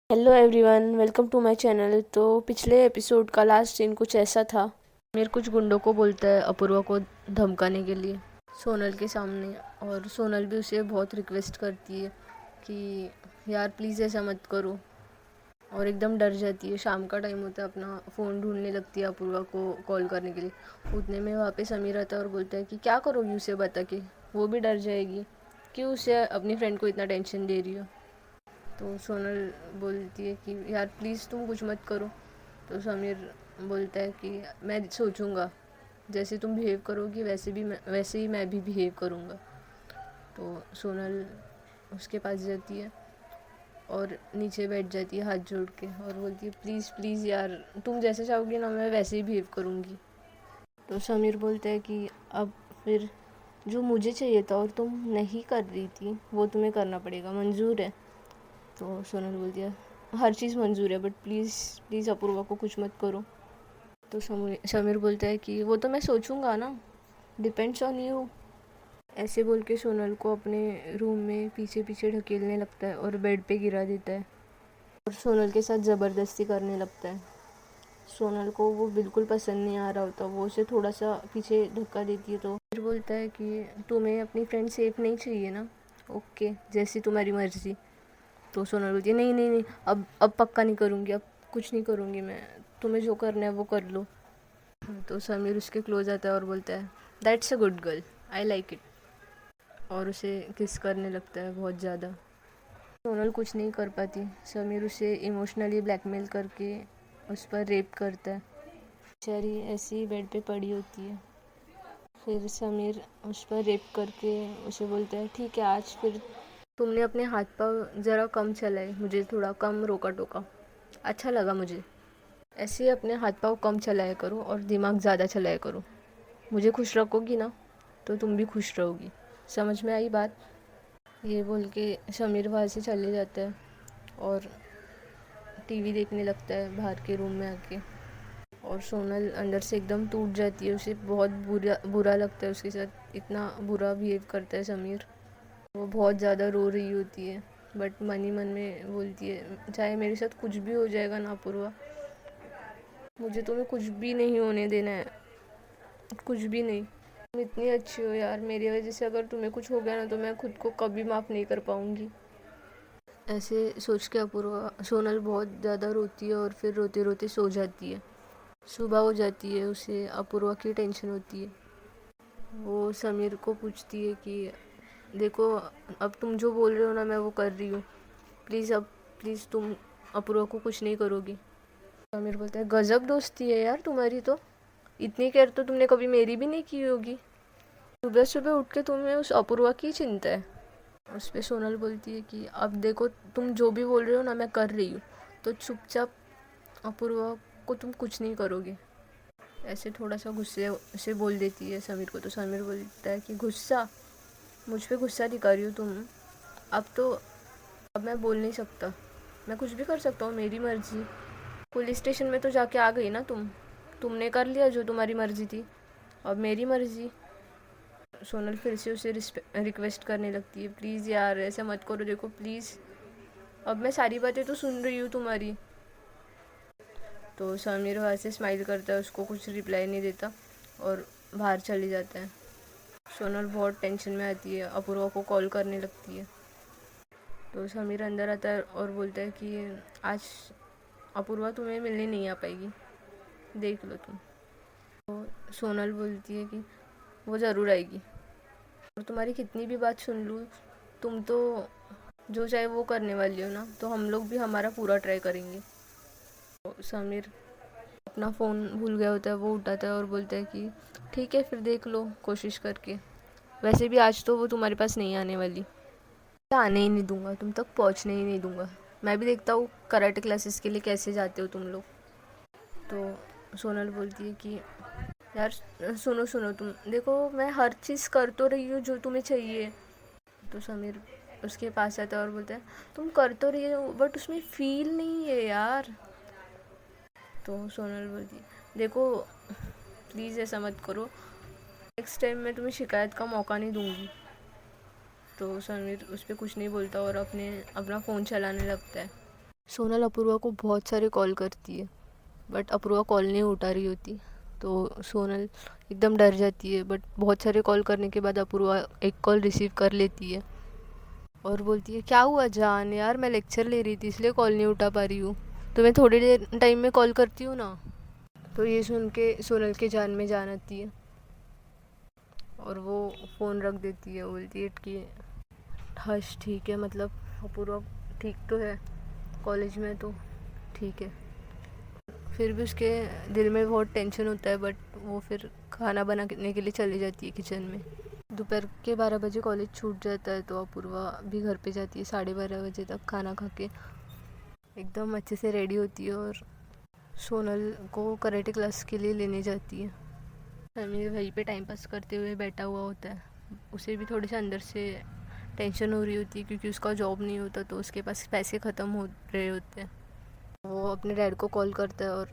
Hello everyone, welcome to my channel. तो पिछले episode का लास्ट सीन कुछ ऐसा था। आमिर कुछ गुंडों को बोलता है अपूर्वा को धमकाने के लिए सोनल के सामने, और सोनल भी उसे बहुत रिक्वेस्ट करती है कि यार प्लीज़ ऐसा मत करो, और एकदम डर जाती है। शाम का टाइम होता है, अपना फ़ोन ढूंढने लगती है अपूर्वा को कॉल करने के लिए। उतने में वहाँ पे समीर आता है और बोलता है कि क्या करोगी उसे बता के, वो भी डर जाएगी, क्यों उसे अपनी फ्रेंड को इतना टेंशन दे रही हो। तो सोनल बोलती है कि यार प्लीज़ तुम कुछ मत करो। तो समीर बोलता है कि मैं सोचूंगा, जैसे तुम बिहेव करोगी वैसे ही मैं भी बिहेव करूँगा। तो सोनल उसके पास जाती है और नीचे बैठ जाती है हाथ जोड़ के, और बोलती है प्लीज़ प्लीज़ यार, तुम जैसे चाहोगी ना मैं वैसे ही बिहेव करूँगी। तो समीर बोलता है कि अब फिर जो मुझे चाहिए था और तुम नहीं कर रही थी वो तुम्हें करना पड़ेगा, मंजूर है। तो सोनल बोलती है हर चीज़ मंजूर है, बट प्लीज़ प्लीज़ अपूर्वा को कुछ मत करो। तो समीर बोलता है कि वो तो मैं सोचूंगा ना, डिपेंड्स ऑन यू। ऐसे बोल के सोनल को अपने रूम में पीछे पीछे ढकेलने लगता है और बेड पे गिरा देता है, और सोनल के साथ ज़बरदस्ती करने लगता है। सोनल को वो बिल्कुल पसंद नहीं आ रहा होता, वो उसे थोड़ा सा पीछे धक्का देती है। तो फिर बोलता है कि तुम्हें अपनी फ्रेंड सेफ नहीं चाहिए ना, ओके जैसी तुम्हारी मर्ज़ी। तो सोनल बोलती है नहीं नहीं नहीं, अब पक्का नहीं करूँगी, अब कुछ नहीं करूँगी मैं, तुम्हें जो करना है वो कर लो। तो समीर उसके क्लोज आता है और बोलता है that's a good girl, I like it, और उसे किस करने लगता है बहुत ज़्यादा। सोनल कुछ नहीं कर पाती, समीर उसे इमोशनली ब्लैकमेल करके उस पर रेप करता है। बेचारी ऐसी ही बेड पे पड़ी होती है। फिर समीर उस पर रेप करके उसे बोलता है ठीक है, आज फिर तुमने अपने हाथ पाँव ज़रा कम चलाए, मुझे थोड़ा कम रोका टोका, अच्छा लगा मुझे। ऐसे ही अपने हाथ पाँव कम चलाया करो और दिमाग ज़्यादा चलाया करो, मुझे खुश रखोगी ना तो तुम भी खुश रहोगी, समझ में आई बात। ये बोल के समीर वहाँ से चले जाता है और टीवी देखने लगता है बाहर के रूम में आके। और सोनल अंदर से एकदम टूट जाती है, उसे बहुत बुरा बुरा लगता है, उसके साथ इतना बुरा बिहेव करता है समीर। वो बहुत ज़्यादा रो रही होती है, बट मन ही मन में बोलती है चाहे मेरे साथ कुछ भी हो जाएगा ना अपूर्वा, मुझे तुम्हें कुछ भी नहीं होने देना है, कुछ भी नहीं। तुम इतनी अच्छी हो यार, मेरी वजह से अगर तुम्हें कुछ हो गया ना तो मैं खुद को कभी माफ़ नहीं कर पाऊँगी। ऐसे सोच के अपूर्वा सोनल बहुत ज़्यादा रोती है और फिर रोते रोते सो जाती है। सुबह हो जाती है, उसे अपूर्वा की टेंशन होती है। वो समीर को पूछती है कि देखो अब तुम जो बोल रहे हो ना मैं वो कर रही हूँ, प्लीज़ अब प्लीज़ तुम अपूर्वा को कुछ नहीं करोगी। समीर बोलता है गजब दोस्ती है यार तुम्हारी, तो इतनी केयर तो तुमने कभी मेरी भी नहीं की होगी, सुबह सुबह उठ के तुम्हें उस अपूर्वा की चिंता है। उस पर सोनल बोलती है कि अब देखो तुम जो भी बोल रहे हो ना मैं कर रही हूँ, तो चुपचाप अपूर्वा को तुम कुछ नहीं करोगे। ऐसे थोड़ा सा गुस्से से बोल देती है समीर को। तो समीर बोलता है कि गुस्सा, मुझ पे गुस्सा दिखा रही हो तुम, अब तो अब मैं बोल नहीं सकता, मैं कुछ भी कर सकता हूँ, मेरी मर्जी। पुलिस स्टेशन में तो जाके आ गई ना तुमने कर लिया जो तुम्हारी मर्जी थी, अब मेरी मर्जी। सोनल फिर से उसे रिक्वेस्ट करने लगती है प्लीज़ यार ऐसा मत करो, देखो प्लीज़, अब मैं सारी बातें तो सुन रही हूँ तुम्हारी। तो समीर वहाँ से स्माइल करता है, उसको कुछ रिप्लाई नहीं देता और बाहर चले जाता है। सोनल बहुत टेंशन में आती है, अपूर्वा को कॉल करने लगती है। तो समीर अंदर आता है और बोलता है कि आज अपूर्वा तुम्हें मिलने नहीं आ पाएगी, देख लो तुम। तो सोनल बोलती है कि वो ज़रूर आएगी, और तुम्हारी कितनी भी बात सुन लूँ, तुम तो जो चाहे वो करने वाली हो ना, तो हम लोग भी हमारा पूरा ट्राई करेंगे। तो समीर अपना फ़ोन भूल गया होता है, वो उठाता है और बोलता है कि ठीक है फिर देख लो कोशिश करके, वैसे भी आज तो वो तुम्हारे पास नहीं आने वाली, आने ही नहीं दूंगा, तुम तक पहुंचने ही नहीं दूंगा, मैं भी देखता हूँ कराटे क्लासेस के लिए कैसे जाते हो तुम लोग। तो सोनल बोलती है कि यार सुनो सुनो, तुम देखो मैं हर चीज़ कर तो रही हूँ जो तुम्हें चाहिए। तो समीर उसके पास आता है और बोलता है तुम कर तो रही हो बट उसमें फील नहीं है यार। तो सोनल बोलती है देखो प्लीज़ ऐसा मत करो, नेक्स्ट टाइम मैं तुम्हें शिकायत का मौका नहीं दूंगी। तो समीर उस पर कुछ नहीं बोलता और अपना फ़ोन चलाने लगता है। सोनल अपूर्वा को बहुत सारे कॉल करती है बट अपूर्वा कॉल नहीं उठा रही होती, तो सोनल एकदम डर जाती है। बट बहुत सारे कॉल करने के बाद अपूर्वा एक कॉल रिसीव कर लेती है और बोलती है, क्या हुआ जान, यार मैं लेक्चर ले रही थी इसलिए कॉल नहीं उठा पा रही हूँ, तो मैं थोड़ी देर टाइम में कॉल करती हूँ ना। तो ये सुन के सोनल के जान में जान आती है और वो फ़ोन रख देती है। बोलती है कि हर्ष ठीक है, मतलब अपूर्वा ठीक तो है, कॉलेज में तो ठीक है। फिर भी उसके दिल में बहुत टेंशन होता है, बट वो फिर खाना बनाने के लिए चली जाती है किचन में। दोपहर के 12 बजे कॉलेज छूट जाता है, तो अपूर्वा भी घर पे जाती है 12:30 बजे तक खाना खा के एकदम अच्छे से रेडी होती है और सोनल को कराटे क्लास के लिए लेने जाती है। समीर वहीं पे टाइम पास करते हुए बैठा हुआ होता है। उसे भी थोड़ी सी अंदर से टेंशन हो रही होती है क्योंकि उसका जॉब नहीं होता, तो उसके पास पैसे ख़त्म हो रहे होते हैं। वो अपने डैड को कॉल करता है और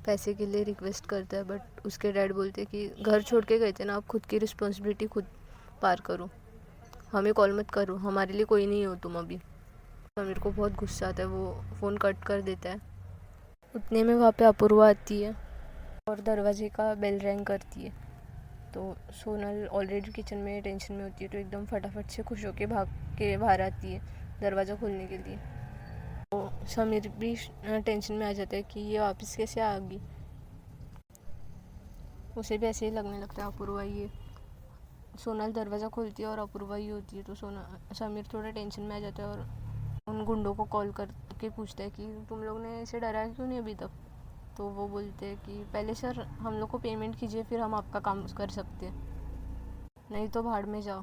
पैसे के लिए रिक्वेस्ट करता है, बट उसके डैड बोलते हैं कि घर छोड़ के गए थे ना, आप खुद की रिस्पॉन्सिबिलिटी खुद पार करो, हमें कॉल मत करो, हमारे लिए कोई नहीं हो तुम अभी। समीर को बहुत गुस्सा आता है, वो फ़ोन कट कर देता है। उतने में वहाँ पे अपूर्वा आती है और दरवाजे का बेल रिंग करती है। तो सोनल ऑलरेडी किचन में टेंशन में होती है, तो एकदम फटाफट से खुश होकर भाग के बाहर आती है दरवाज़ा खोलने के लिए। तो समीर भी टेंशन में आ जाता है कि ये वापस कैसे आ गई। उसे भी ऐसे ही लगने लगता है अपूर्वा ये। सोनल दरवाज़ा खोलती है और अपूर्वा ही होती है, तो समीर थोड़ा टेंशन में आ जाता है और उन गुंडों को कॉल करके पूछता है कि तुम लोग ने इसे डराया क्यों नहीं अभी तक। तो वो बोलते हैं कि पहले सर हम लोग को पेमेंट कीजिए, फिर हम आपका काम कर सकते हैं, नहीं तो भाड़ में जाओ,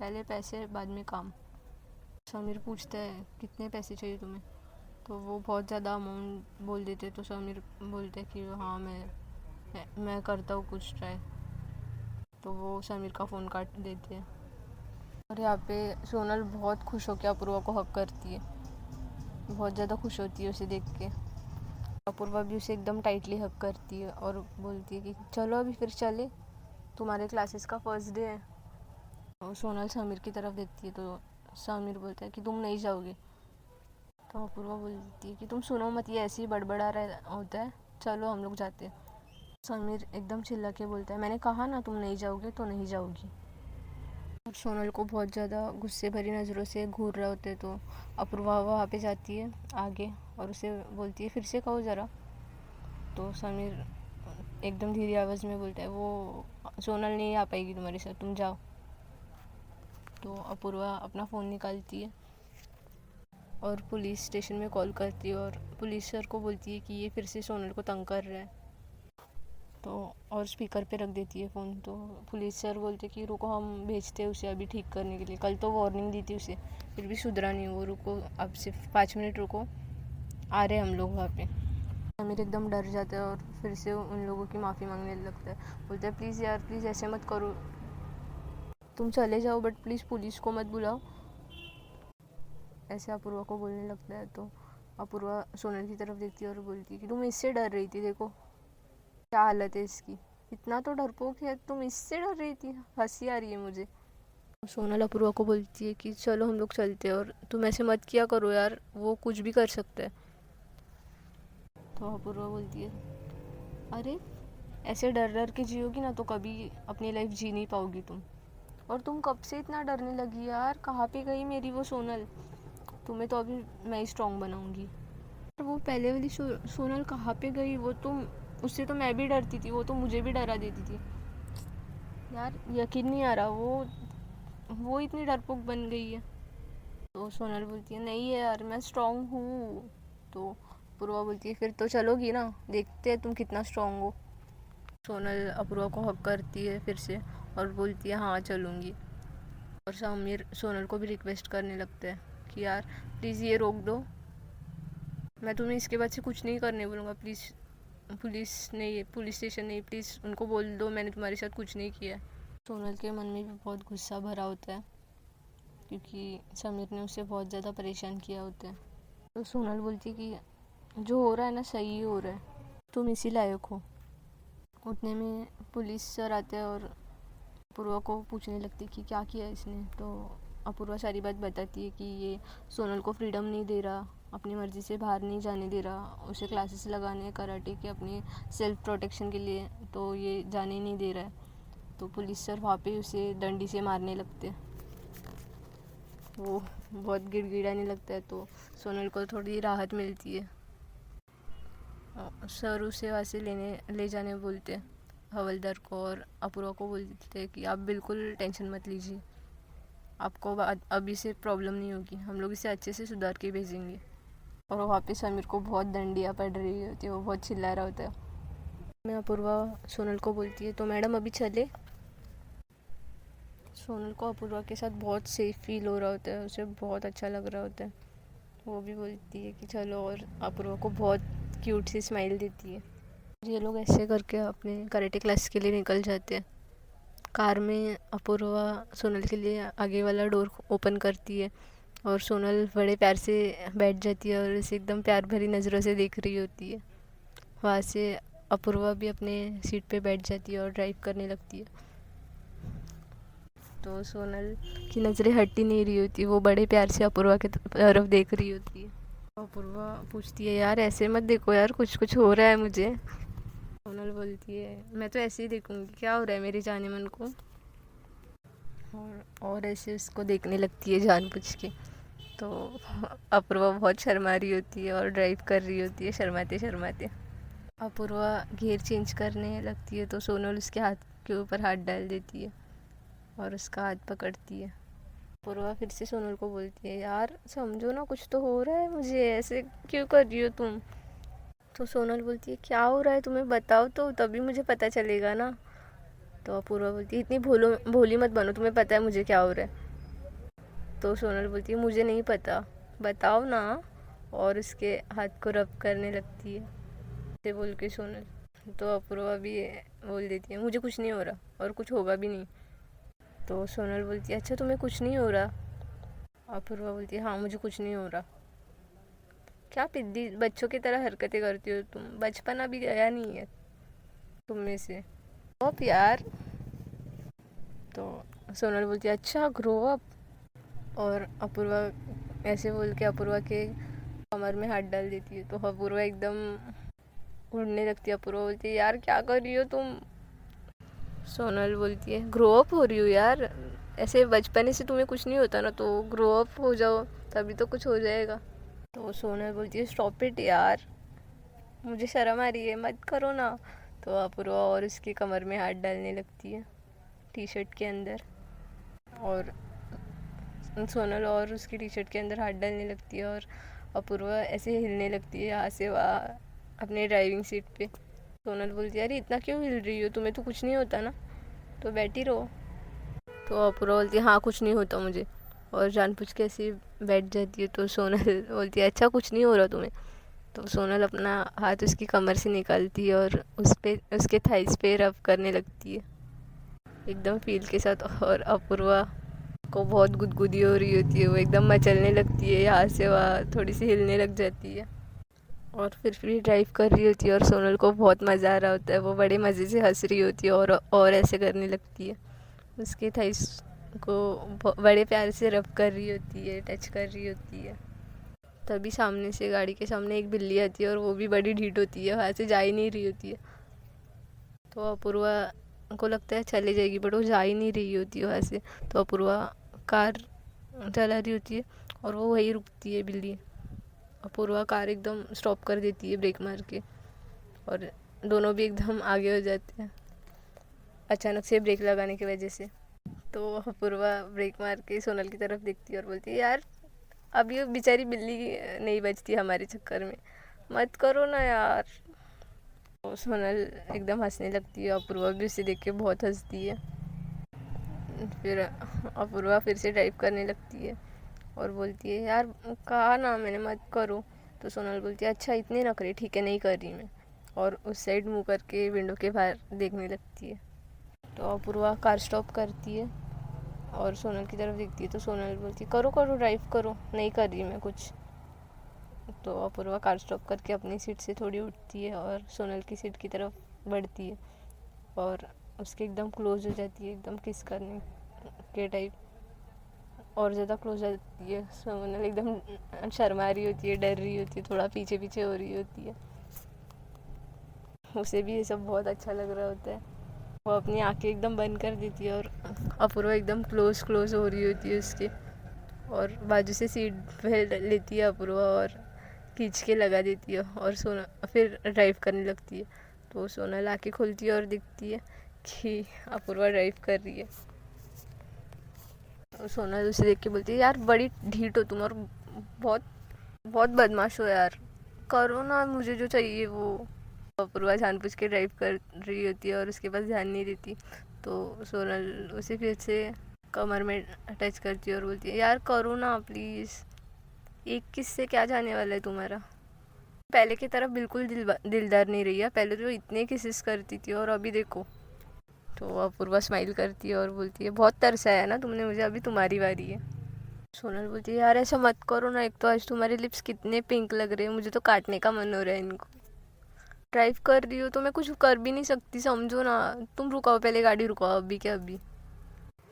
पहले पैसे बाद में काम। समीर पूछता है कितने पैसे चाहिए तुम्हें, तो वो बहुत ज़्यादा अमाउंट बोल देते। तो समीर बोलते हैं कि हाँ मैं करता हूँ कुछ ट्राई। तो वो समीर का फ़ोन काट देते हैं और यहाँ पे सोनल बहुत खुश होकर अपूर्वा को हक करती है, बहुत ज़्यादा खुश होती है उसे देख के। अपूर्वा भी उसे एकदम टाइटली हक करती है और बोलती है कि चलो अभी फिर चले, तुम्हारे क्लासेस का फर्स्ट डे है। और सोनल समीर की तरफ देखती है, तो समीर बोलता है कि तुम नहीं जाओगे। तो अपूर्वा बोलती है कि तुम सुनो मत, ये ऐसे ही बड़बड़ा रहा होता है, चलो हम लोग जाते हैं। समीर एकदम चिल्ला के बोलता है, मैंने कहा ना तुम नहीं जाओगे तो नहीं जाओगी। और सोनल को बहुत ज़्यादा गुस्से भरी नज़रों से घूर रहे होते, तो अपूर्वा वहाँ पे जाती है आगे और उसे बोलती है फिर से कहो ज़रा। तो समीर एकदम धीरे आवाज़ में बोलता है, वो सोनल नहीं आ पाएगी तुम्हारे साथ, तुम जाओ। तो अपूर्वा अपना फ़ोन निकालती है और पुलिस स्टेशन में कॉल करती है और पुलिस सर को बोलती है कि ये फिर से सोनल को तंग कर रहा है। तो और स्पीकर पे रख देती है फ़ोन। तो पुलिस सर बोलते कि रुको हम भेजते हैं उसे अभी ठीक करने के लिए, कल तो वार्निंग दी थी उसे, फिर भी सुधरा नहीं वो, रुको अब सिर्फ 5 मिनट रुको, आ रहे हम लोग वहाँ पे। अमीर एकदम डर जाता है और फिर से उन लोगों की माफ़ी मांगने लगता है। बोलता है प्लीज़ यार प्लीज़ ऐसे मत करो, तुम चले जाओ बट प्लीज़ पुलिस को मत बुलाओ, ऐसे अपूर्वा को बोलने लगता है। तो अपूर्वा सोनल की तरफ देखती है और बोलती है कि तुम इससे डर रही थी, देखो क्या हालत है इसकी, इतना तो डरपोक है, तुम इससे डर रही थी, हंसी आ रही है मुझे। सोनल अपूर्वा को बोलती है कि चलो हम लोग चलते हैं और तुम ऐसे मत किया करो यार, वो कुछ भी कर सकता है। तो अपूर्वा बोलती है अरे ऐसे डर डर के जियोगी ना तो कभी अपनी लाइफ जी नहीं पाओगी तुम, और तुम कब से इतना डरने लगी यार, कहाँ पे गई मेरी वो सोनल, तुम्हें तो अभी मैं ही स्ट्रॉन्ग बनाऊंगी। वो पहले वाली सोनल कहाँ पे गई, वो तुम, उससे तो मैं भी डरती थी, वो तो मुझे भी डरा देती थी यार, यकीन नहीं आ रहा वो इतनी डरपोक बन गई है। तो सोनल बोलती है नहीं है यार मैं स्ट्रॉन्ग हूँ। तो अपूर्वा बोलती है फिर तो चलोगी ना, देखते हैं तुम कितना स्ट्रॉन्ग हो। सोनल अपूर्वा को हक करती है फिर से और बोलती है हाँ चलूँगी। और समीर सोनल को भी रिक्वेस्ट करने लगता है कि यार प्लीज़ ये रोक दो, मैं तुम्हें इसके बाद से कुछ नहीं करने बोलूँगा, प्लीज़ पुलिस स्टेशन नहीं, प्लीज़ उनको बोल दो मैंने तुम्हारे साथ कुछ नहीं किया है। सोनल के मन में भी बहुत गुस्सा भरा होता है क्योंकि समीर ने उसे बहुत ज़्यादा परेशान किया होता है। तो सोनल बोलती है कि जो हो रहा है ना सही ही हो रहा है, तुम इसी लायक हो। उतने में पुलिस सर आते हैं और अपूर्वा को पूछने लगती कि क्या किया इसने। तो अपूर्वा सारी बात बताती है कि ये सोनल को फ्रीडम नहीं दे रहा अपनी मर्ज़ी से बाहर नहीं जाने दे रहा, उसे क्लासेस लगाने कराटे के अपनी सेल्फ प्रोटेक्शन के लिए, तो ये जाने ही नहीं दे रहा है। तो पुलिस सर वहाँ पे उसे डंडी से मारने लगते हैं। वो बहुत गिड़गिड़ाने लगता है, तो सोनल को थोड़ी राहत मिलती है। सर उसे वहाँ से ले जाने बोलते हैं हवलदार को, और अपूर्वा को बोलते हैं कि आप बिल्कुल टेंशन मत लीजिए, आपको अभी से प्रॉब्लम नहीं होगी, हम लोग इसे अच्छे से सुधार के भेजेंगे। और वहाँ पे समीर को बहुत डंडियाँ पड़ रही होती है, वो बहुत चिल्ला रहा होता है। मैं अपूर्वा सोनल को बोलती है तो मैडम अभी चले। सोनल को अपूर्वा के साथ बहुत सेफ फील हो रहा होता है, उसे बहुत अच्छा लग रहा होता है। वो भी बोलती है कि चलो, और अपूर्वा को बहुत क्यूट सी स्माइल देती है। ये लोग ऐसे करके अपने कराटे क्लास के लिए निकल जाते हैं। कार में अपूर्वा सोनल के लिए आगे वाला डोर ओपन करती है, और सोनल बड़े प्यार से बैठ जाती है और उसे एकदम प्यार भरी नज़रों से देख रही होती है। वहाँ से अपूर्वा भी अपने सीट पे बैठ जाती है और ड्राइव करने लगती है। तो सोनल की नज़रें हट ही नहीं रही होती, वो बड़े प्यार से अपूर्वा की तरफ देख रही होती है। अपूर्वा पूछती है यार ऐसे मत देखो यार, कुछ कुछ हो रहा है मुझे। सोनल बोलती है मैं तो ऐसे ही देखूंगी, क्या हो रहा है मेरे जाने मन को। और ऐसे उसको देखने लगती है जानबूझ के। तो अपूर्वा बहुत शर्मा रही होती है और ड्राइव कर रही होती है शर्माते शर्माते। अपूर्वा गियर चेंज करने लगती है तो सोनल उसके हाथ के ऊपर हाथ डाल देती है और उसका हाथ पकड़ती है। अपूर्वा फिर से सोनल को बोलती है यार समझो ना, कुछ तो हो रहा है मुझे, ऐसे क्यों कर रही हो तुम। तो सोनल बोलती है क्या हो रहा है तुम्हें बताओ तो, तभी मुझे पता चलेगा ना। तो अपूर्वा बोलती है इतनी भोली मत बनो, तुम्हें पता है मुझे क्या हो रहा है। तो सोनल बोलती है मुझे नहीं पता, बताओ ना, और उसके हाथ को रब करने लगती है ऐसे बोल के सोनल। तो अपूर्वा भी बोल देती है मुझे कुछ नहीं हो रहा और कुछ होगा भी नहीं। तो सोनल बोलती है अच्छा तुम्हें कुछ नहीं हो रहा। अपूर्वा बोलती है हाँ मुझे कुछ नहीं हो रहा। क्या पिद्दी बच्चों की तरह हरकतें करती हो तुम, बचपन अभी गया नहीं है तुम में से, अप यार। तो सोनल बोलती है अच्छा ग्रो अप। और अपूर्वा ऐसे बोल के अपूर्वा के कमर में हाथ डाल देती है। तो अपूर्वा एकदम उड़ने लगती है। अपूर्वा बोलती है यार क्या कर रही हो तुम। सोनल बोलती है ग्रो अप हो रही हो यार, ऐसे बचपन से तुम्हें कुछ नहीं होता ना, तो ग्रो अप हो जाओ तभी तो कुछ हो जाएगा। तो सोनल बोलती है स्टॉप इट यार, मुझे शर्म आ रही है, मत करो ना। तो अपूर्वा और उसकी कमर में हाथ डालने लगती है टी शर्ट के अंदर, और सोनल और उसकी टी शर्ट के अंदर हाथ डालने लगती है, और अपूर्वा ऐसे हिलने लगती है यहाँ से वहाँ अपने ड्राइविंग सीट पे। सोनल बोलती है अरे इतना क्यों हिल रही हो, तुम्हें तो कुछ नहीं होता ना, तो बैठी रहो। तो अपूर्वा बोलती है हाँ कुछ नहीं होता मुझे, और जानबूझ के ऐसे बैठ जाती है। तो सोनल बोलती है अच्छा कुछ नहीं हो रहा तुम्हें। तो सोनल अपना हाथ उसकी कमर से निकालती है और उसके थाइस पे रब करने लगती है एकदम फील के साथ। और अपूर्वा को बहुत गुदगुदी हो रही होती है, वो एकदम मचलने लगती है यहाँ से वहाँ, थोड़ी सी हिलने लग जाती है और फिर फ्री ड्राइव कर रही होती है। और सोनल को बहुत मज़ा आ रहा होता है, वो बड़े मज़े से हंस रही होती है और ऐसे करने लगती है, उसके थाइस को बड़े प्यार से रब कर रही होती है, टच कर रही होती है। तभी सामने से गाड़ी के सामने एक बिल्ली आती है और वो भी बड़ी ढीठ होती है, वहाँ से जा ही नहीं रही होती है। तो अपूर्वा को लगता है चले जाएगी, बट वो जा ही नहीं रही होती है वहाँ से। तो अपूर्वा कार चला रही होती है और वो वहीं रुकती है बिल्ली। अपूर्वा कार एकदम स्टॉप कर देती है ब्रेक मार के, और दोनों भी एकदम आगे हो जाते हैं अचानक से ब्रेक लगाने की वजह से। तो अपूर्वा ब्रेक मार के सोनल की तरफ देखती है और बोलती है यार अब ये बेचारी बिल्ली नहीं बचती हमारे चक्कर में, मत करो ना यार। तो सोनल एकदम हंसने लगती है, अपूर्वा भी उसे देख के बहुत हंसती है। फिर अपूर्वा फिर से ड्राइव करने लगती है और बोलती है यार कहा ना मैंने मत करो। तो सोनल बोलती है अच्छा इतने नखरे, ठीक है नहीं कर रही मैं, और उस साइड मुँह करके विंडो के बाहर देखने लगती है। तो अपूर्वा कार स्टॉप करती है और सोनल की तरफ देखती है। तो सोनल बोलती है करो करो ड्राइव करो, नहीं कर रही मैं कुछ। तो अपूर्वा कार स्टॉप करके अपनी सीट से थोड़ी उठती है और सोनल की सीट की तरफ बढ़ती है और उसके एकदम क्लोज हो जाती है, एकदम किस करने के टाइप। और ज़्यादा क्लोज आ जाती है। सोनल एकदम शर्मा रही होती है, डर रही होती है, थोड़ा पीछे पीछे हो रही होती है। उसे भी ये सब बहुत अच्छा लग रहा होता है। वो अपनी आंखें एकदम बंद कर देती है और अपूर्वा एकदम क्लोज हो रही होती है उसके, और बाजू से सीट पे लेती है अपूर्वा और खींच के लगा देती है, और सोनल फिर ड्राइव करने लगती है। तो सोनल आंखें खोलती है और दिखती है कि अपूर्वा ड्राइव कर रही है। और सोनल उसे देख के बोलती है, यार बड़ी ढीठ हो तुम, और बहुत बहुत बदमाश हो यार, करो ना मुझे जो चाहिए वो। अपूर्वा जानबूझ के ड्राइव कर रही होती है और उसके पास ध्यान नहीं देती। तो सोनल उसे फिर से कमर में टच करती है और बोलती है, यार करो ना प्लीज़, एक किस से क्या जाने वाला है तुम्हारा। पहले की तरफ बिल्कुल दिलदार नहीं रही है, पहले तो इतने किसेस करती थी और अभी देखो। तो अपूर्वा स्माइल करती है और बोलती है, बहुत तरसाया ना तुमने मुझे, अभी तुम्हारी बारी है। सोनल बोलती है, यार ऐसा मत करो ना, एक तो आज तुम्हारे लिप्स कितने पिंक लग रहे हैं, मुझे तो काटने का मन हो रहा है इनको। ड्राइव कर रही हो तो मैं कुछ कर भी नहीं सकती, समझो ना। तुम रुकाओ, पहले गाड़ी रुकाओ, अभी क्या अभी।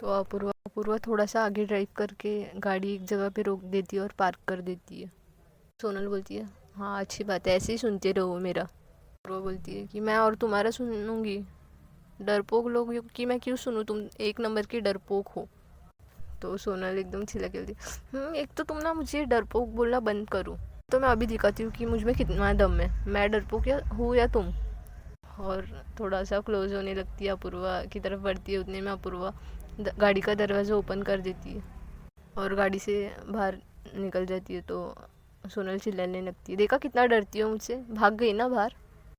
तो अपूर्वा थोड़ा सा आगे ड्राइव करके गाड़ी एक जगह पे रोक देती है और पार्क कर देती है। सोनल बोलती है, हाँ अच्छी बात है, ऐसे ही सुनते रहो मेरा। अपूर्वा बोलती है कि मैं और तुम्हारा सुनूंगी, डरपोक लोग कि मैं क्यों सुनूं, तुम एक नंबर की डरपोक हो। तो सोनल एकदम छिलक गई, एक तो तुम ना मुझे डरपोक बोलना बंद करो, तो मैं अभी दिखाती हूँ कि मुझ में कितना दम है, मैं डरपोक हूँ या तुम। और थोड़ा सा क्लोज होने लगती है, अपूर्वा की तरफ बढ़ती है, उतने में अपूर्वा गाड़ी का दरवाज़ा ओपन कर देती है और गाड़ी से बाहर निकल जाती है। तो सोनल चिल्लाने लगती है, देखा कितना डरती हो मुझसे, भाग गई ना बाहर।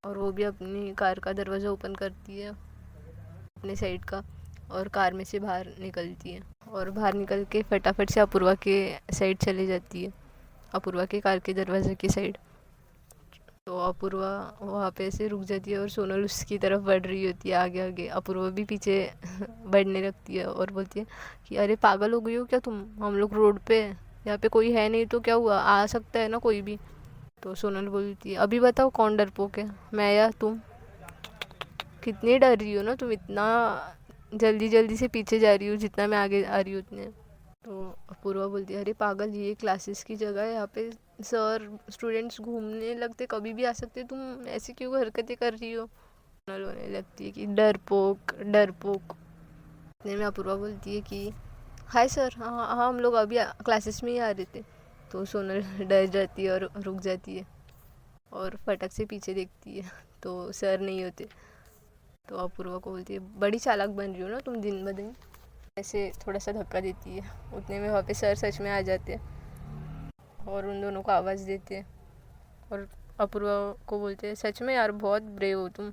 और वो भी अपनी कार का दरवाज़ा ओपन करती है अपने साइड का, और कार में से बाहर निकलती है और बाहर निकल के फटाफट से अपूर्वा के साइड चली जाती है, अपूर्वा के कार के दरवाजे की साइड। तो अपूर्वा वहाँ पे ऐसे रुक जाती है और सोनल उसकी तरफ बढ़ रही होती है आगे आगे। अपूर्वा भी पीछे बढ़ने लगती है और बोलती है कि अरे पागल हो गई हो क्या तुम, हम लोग रोड पे, यहाँ पे कोई है नहीं तो क्या हुआ, आ सकता है ना कोई भी। तो सोनल बोलती है, अभी बताओ कौन डरपोक है, मैं या तुम। कितनी डर रही हो ना तुम, इतना जल्दी जल्दी से पीछे जा रही हो, जितना मैं आगे आ रही हूँ उतने। तो अपूर्वा बोलती है, अरे पागल, ये क्लासेस की जगह है, यहाँ पे सर स्टूडेंट्स घूमने लगते, कभी भी आ सकते, तुम ऐसी क्यों हरकतें कर रही हो। सोनल होने लगती है कि डरपोक डरपोक। इतने में अपूर्वा बोलती है कि हाय सर, हाँ हाँ हाँ, हम लोग अभी क्लासेस में ही आ रहे थे। तो सोनल डर जाती है और रुक जाती है और फटक से पीछे देखती है, तो सर नहीं होते। तो अपूर्वा को बोलती है, बड़ी चालाक बन रही हो ना तुम दिन ब दिन। ऐसे थोड़ा सा धक्का देती है, उतने में वहाँ पे सर सच में आ जाते हैं और उन दोनों को आवाज़ देते हैं और अपूर्वा को बोलते हैं, सच में यार बहुत ब्रेव हो तुम,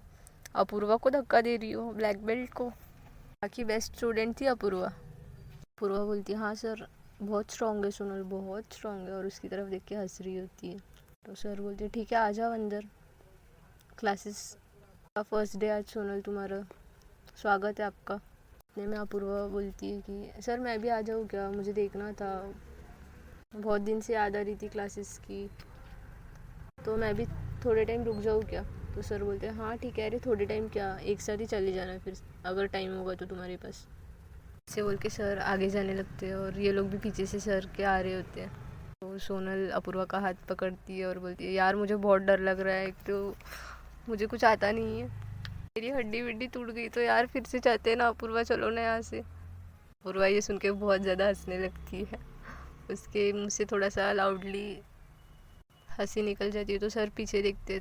अपूर्वा को धक्का दे रही हो, ब्लैक बेल्ट को। बाकी बेस्ट स्टूडेंट थी अपूर्वा। अपूर्वा बोलती है, हाँ सर, बहुत स्ट्रांग है सोनल, बहुत स्ट्रांग है, और उसकी तरफ देख के हंस रही होती है। तो सर बोलते हैं, ठीक है आ जाओ अंदर, क्लासेस का फर्स्ट डे आज सोनल, तुम्हारा स्वागत है आपका। इतने में अपूर्वा बोलती है कि सर मैं भी आ जाऊँ क्या, मुझे देखना था, बहुत दिन से याद आ रही थी क्लासेस की, तो मैं भी थोड़े टाइम रुक जाऊँ क्या। तो सर बोलते हैं, हाँ ठीक है, अरे थोड़े टाइम क्या, एक साथ ही चले जाना फिर अगर टाइम होगा तो तुम्हारे पास। ऐसे बोल के सर आगे जाने लगते हैं और ये लोग भी पीछे से सर के आ रहे होते हैं। तो सोनल अपूर्वा का हाथ पकड़ती है और बोलती है, यार मुझे बहुत डर लग रहा है, एक तो मुझे कुछ आता नहीं है, मेरी हड्डी वड्डी टूट गई तो यार फिर से चाहते हैं ना अपूर्वा, चलो ना यहाँ से। अपूर्वा ये सुन के बहुत ज़्यादा हंसने लगती है, उसके मुँह से थोड़ा सा लाउडली हंसी निकल जाती है। तो सर पीछे देखते,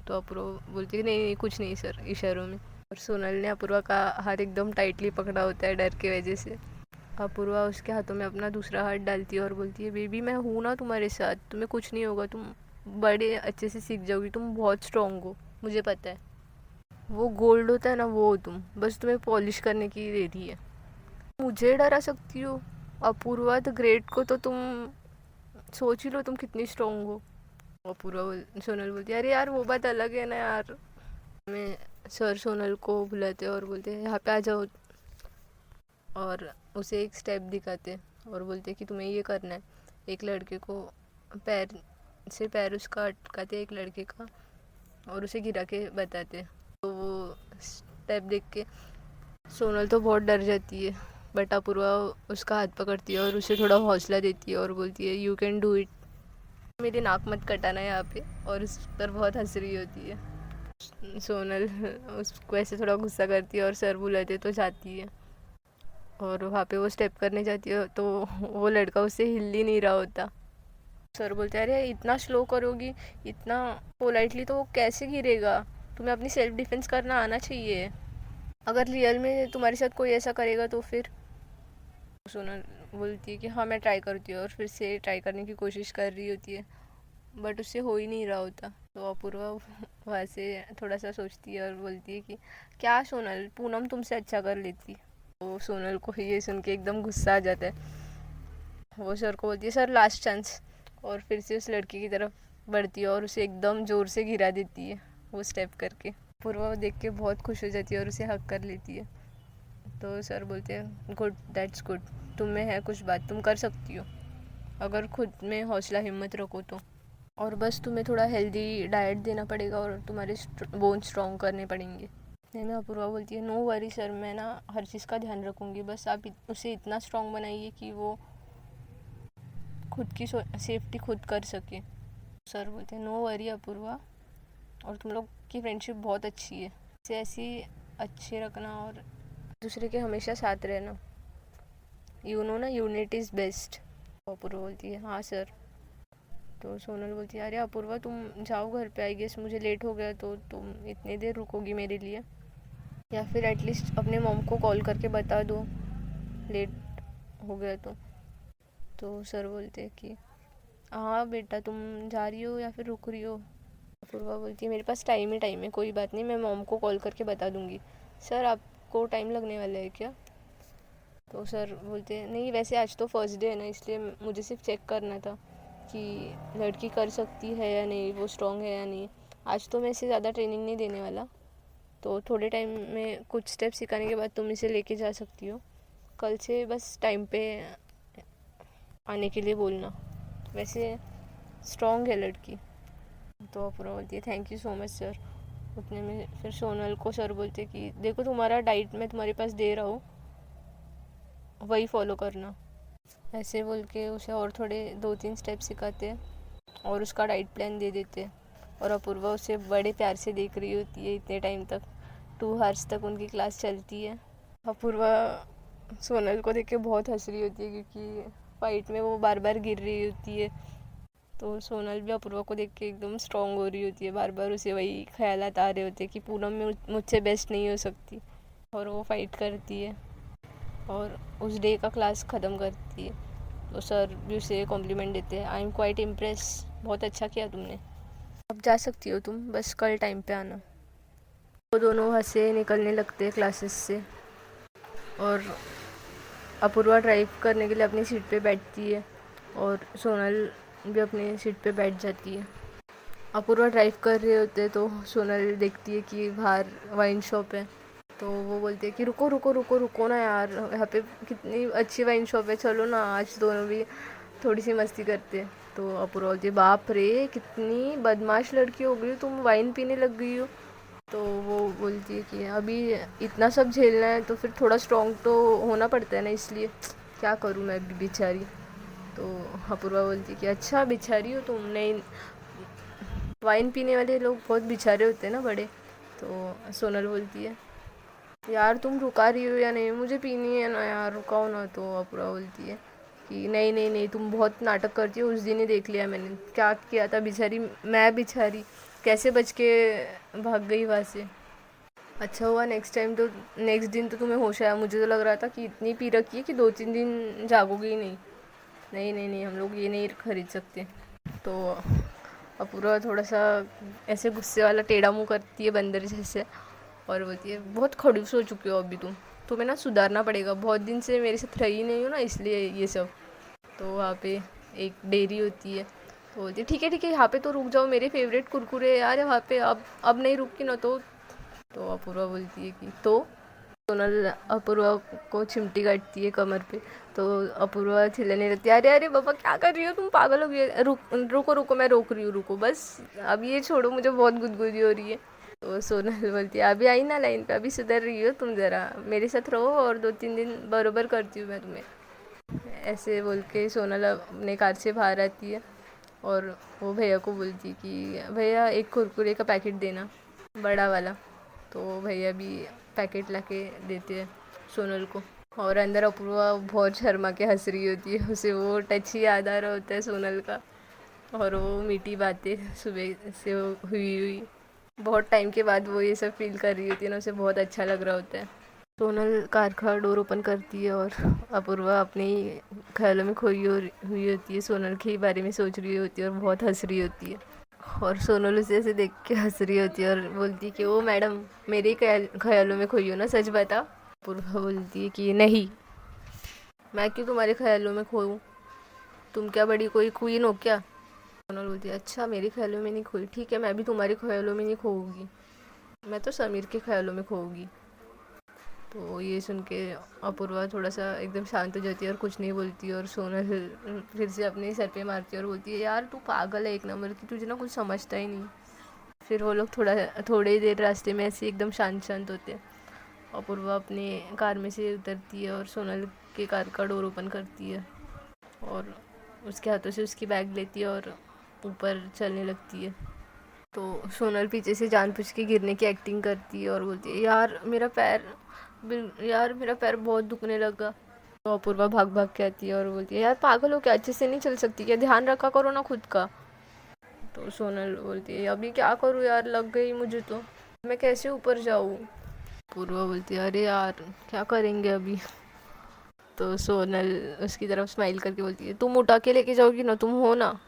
तो अपूर्वा बोलती है, नहीं नहीं कुछ नहीं सर, इशारों में। और सोनल ने अपूर्वा का हाथ एकदम टाइटली पकड़ा होता है डर की वजह से। अपूर्वा उसके हाथों में अपना दूसरा हाथ डालती है और बोलती है, बेबी मैं हूँ ना तुम्हारे साथ, तुम्हें कुछ नहीं होगा, तुम बड़े अच्छे से सीख जाओगी, तुम बहुत स्ट्रांग हो, मुझे पता है। वो गोल्ड होता है ना, वो हो तुम, बस तुम्हें पॉलिश करने की देरी है। मुझे डरा सकती हो, अपूर्वा द ग्रेट को तो तुम सोच ही लो तुम कितनी स्ट्रांग हो। सोनल बोलती है, अरे यार वो बात अलग है ना यार। मैं सर सोनल को बुलाते और बोलते हैं, यहाँ पे आ जाओ, और उसे एक स्टेप दिखाते और बोलते कि तुम्हें ये करना है। एक लड़के को पैर से पैर उसका अटकाते एक लड़के का और उसे गिरा के बताते। तो वो स्टेप देख के सोनल तो बहुत डर जाती है बट अपूर्वा उसका हाथ पकड़ती है और उसे थोड़ा हौसला देती है और बोलती है यू कैन डू इट। मेरी नाक मत कटाना यहाँ पे, और उस पर बहुत हंस रही होती है। सोनल उसको ऐसे थोड़ा गुस्सा करती है और सर बुलाते तो जाती है, और वहाँ पे वो स्टेप करने जाती है तो वो लड़का उससे हिल ही नहीं रहा होता। सर बोलते हैं अरे इतना स्लो करोगी, इतना पोलाइटली तो वो कैसे गिरेगा, तुम्हें अपनी सेल्फ डिफेंस करना आना चाहिए, अगर रियल में तुम्हारे साथ कोई ऐसा करेगा तो फिर। सोनल बोलती है कि हाँ मैं ट्राई करती हूँ, और फिर से ट्राई करने की कोशिश कर रही होती है, बट उससे हो ही नहीं रहा होता। तो अपूर्वा वहाँ से थोड़ा सा सोचती है और बोलती है कि क्या सोनल, पूनम तुमसे अच्छा कर लेती। तो सोनल को ये सुन के एकदम गुस्सा आ जाता है। वो सर को बोलती है सर लास्ट चांस, और फिर से उस लड़की की तरफ बढ़ती है और उसे एकदम ज़ोर से गिरा देती है वो स्टेप करके। पूर्वा देख के बहुत खुश हो जाती है और उसे हक कर लेती है। तो सर बोलते हैं गुड, दैट्स गुड, तुम में है कुछ बात, तुम कर सकती हो अगर खुद में हौसला हिम्मत रखो तो, और बस तुम्हें थोड़ा हेल्दी डाइट देना पड़ेगा और तुम्हारे बोन स्ट्रॉन्ग करने पड़ेंगे। नहीं मैं अपूर्वा बोलती है नो वरी सर, मैं ना हर चीज़ का ध्यान रखूँगी, बस आप उसे इतना स्ट्रॉन्ग बनाइए कि वो खुद की सेफ्टी खुद कर सके। सर बोलते हैं नो वरी अपूर्वा, और तुम लोग की फ्रेंडशिप बहुत अच्छी है, इसे ऐसी अच्छे रखना और दूसरे के हमेशा साथ रहना, यू नो ना यूनिट इज़ बेस्ट। अपूर्वा बोलती है हाँ सर। तो सोनल बोलती है अरे अपूर्वा तुम जाओ घर पे, आई गेस मुझे लेट हो गया तो तुम इतनी देर रुकोगी मेरे लिए, या फिर एटलीस्ट अपने मॉम को कॉल करके बता दो लेट हो गया तो सर बोलते हैं कि हाँ बेटा तुम जा रही हो या फिर रुक रही हो। अपूर्वा बोलती है मेरे पास टाइम ही टाइम है, कोई बात नहीं, मैं मॉम को कॉल करके बता दूंगी। सर आपको टाइम लगने वाला है क्या? तो सर बोलते हैं नहीं वैसे आज तो फर्स्ट डे है ना, इसलिए मुझे सिर्फ चेक करना था कि लड़की कर सकती है या नहीं, वो स्ट्रॉन्ग है या नहीं। आज तो मैं इसे ज़्यादा ट्रेनिंग नहीं देने वाला, तो थोड़े टाइम में कुछ स्टेप सिखाने के बाद तुम इसे लेके जा सकती हो। कल से बस टाइम पे आने के लिए बोलना, वैसे स्ट्रॉन्ग है लड़की। तो अपूर्वा बोलती है thank you so much sir. उतने में फिर सोनल को सर बोलते कि देखो तुम्हारा डाइट मैं तुम्हारे पास दे रहा हूँ, वही फॉलो करना। ऐसे बोल के उसे और थोड़े 2-3 स्टेप सिखाते हैं और उसका डाइट प्लान दे देते हैं, और अपूर्वा उसे बड़े प्यार से देख रही होती है इतने टाइम तक। 2 आवर्स तक उनकी क्लास चलती है। अपूर्वा सोनल को देख के बहुत हंस रही होती है क्योंकि फाइट में वो बार बार गिर रही होती है, तो सोनल भी अपूर्वा को देख के एकदम स्ट्रॉन्ग हो रही होती है। बार बार उसे वही ख्यालात आ रहे होते हैं कि पूनम में मुझसे बेस्ट नहीं हो सकती, और वो फाइट करती है और उस डे का क्लास ख़त्म करती है। तो सर भी उसे कॉम्प्लीमेंट देते हैं, आई एम क्वाइट इम्प्रेस, बहुत अच्छा किया तुमने, अब जा सकती हो तुम, बस कल टाइम पे आना। वो दोनों हंसे निकलने लगते हैं क्लासेस से, और अपूर्वा ड्राइव करने के लिए अपनी सीट पे बैठती है और सोनल भी अपनी सीट पे बैठ जाती है। अपूर्वा ड्राइव कर रहे होते तो सोनल देखती है कि बाहर वाइन शॉप है, तो वो बोलती है कि रुको रुको रुको रुको ना यार, यहाँ पे कितनी अच्छी वाइन शॉप है, चलो ना आज दोनों भी थोड़ी सी मस्ती करते हैं। तो अपूर्वा बोलती है बाप रे कितनी बदमाश लड़की हो गई, तुम वाइन पीने लग गई हो। तो वो बोलती है कि अभी इतना सब झेलना है तो फिर थोड़ा स्ट्रॉन्ग तो होना पड़ता है ना, इसलिए क्या करूँ मैं भी बेचारी। तो अपूर्वा बोलती है कि अच्छा बेचारी हो तुम, नहीं वाइन पीने वाले लोग बहुत बेचारे होते हैं ना बड़े। तो सोनल बोलती है यार तुम रुका रही हो या नहीं, मुझे पीनी है ना यार, रुकाओ ना। तो अपूर्वा बोलती है कि नहीं नहीं नहीं तुम बहुत नाटक करती हो, उस दिन ही देख लिया मैंने क्या किया था, बेचारी मैं बेचारी कैसे बच के भाग गई वहाँ से। अच्छा हुआ नेक्स्ट दिन तो तुम्हें होश आया, मुझे तो लग रहा था कि इतनी पी रखी है कि 2-3 दिन जागोगे ही नहीं। नहीं नहीं नहीं हम लोग ये नहीं खरीद सकते। तो अपूर्वा थोड़ा सा ऐसे गुस्से वाला टेढ़ा मुँह करती है बंदर जैसे, और बोलती है बहुत खड़ूस हो चुकी हो अभी तुम्हें ना सुधारना पड़ेगा, बहुत दिन से मेरे साथ रही नहीं हो ना इसलिए ये सब। तो वहाँ पे एक डेयरी होती है, तो बोलती है ठीक है यहाँ पे तो रुक जाओ, मेरे फेवरेट कुरकुरे यार है वहाँ पे, अब नहीं रुकी ना तो अपूर्वा बोलती है कि तो सोनल अपूर्वा को चिमटी काटती है कमर पे। तो अपूर्वा चिल्लाने लगती है अरे अरे बाबा क्या कर रही हो तुम, पागल हो गई, रुको रुको मैं रोक रही हूँ, रुको बस अब ये छोड़ो, मुझे बहुत गुदगुदी हो रही है। तो सोनल बोलती है अभी आई ना लाइन पे, अभी सुधर रही हो तुम, ज़रा मेरे साथ रहो और 2-3 दिन बरोबर करती हूँ मैं तुम्हें। ऐसे बोल के सोनल अपने कार से बाहर आती है और वो भैया को बोलती कि भैया एक कुरकुरे का पैकेट देना, बड़ा वाला। तो भैया भी पैकेट लाके देते हैं सोनल को। और अंदर अपूर्वा बहुत शर्मा के हंस रही होती है, उसे वो टच ही याद आ रहा होता है सोनल का, और वो मीठी बातें सुबह से हुई हुई बहुत टाइम के बाद वो ये सब फील कर रही होती है ना, उसे बहुत अच्छा लग रहा होता है। सोनल कार का डोर ओपन करती है और अपूर्वा अपने ही ख्यालों में खोई हुई होती है, सोनल के बारे में सोच रही होती है और बहुत हंस रही होती है। और सोनल उसे ऐसे देख के हंस रही होती है और बोलती है कि ओ मैडम, मेरे ख्यालों में खोई हो ना, सच बता। अपूर्वा बोलती है कि नहीं, मैं क्यों तुम्हारे ख्यालों में खोऊं, तुम क्या बड़ी कोई क्वीन हो क्या। सोनल बोलती है अच्छा मेरे ख्यालों में नहीं खोई, ठीक है मैं भी तुम्हारे ख्यालों में नहीं खोऊंगी, मैं तो समीर के ख्यालों में खोऊंगी। तो ये सुन के अपूर्वा थोड़ा सा एकदम शांत हो जाती है और कुछ नहीं बोलती, और सोनल फिर से अपने सर पे मारती है और बोलती है यार तू पागल है एक नंबर की, तुझे ना कुछ समझता ही नहीं। फिर वो लोग थोड़ी देर रास्ते में ऐसे एकदम शांत शांत होते हैं। अपूर्वा अपने कार में से उतरती है और सोनल के कार का डोर ओपन करती है और उसके हाथों से उसकी बैग लेती है और ऊपर चलने लगती है। तो सोनल पीछे से जानबूझ के गिरने की एक्टिंग करती है और बोलती है यार मेरा पैर बहुत दुखने लगा। तो अपूर्वा भाग भाग के आती है और बोलती है यार पागल हो क्या, अच्छे से नहीं चल सकती क्या, ध्यान रखा करो ना खुद का। तो सोनल बोलती है अभी क्या करूँ यार, लग गई मुझे तो, मैं कैसे ऊपर जाऊँ। अपूर्वा बोलती है अरे यार क्या करेंगे अभी। तो सोनल उसकी तरफ स्माइल करके बोलती है तुम उठा के लेके जाओगी ना, तुम हो ना।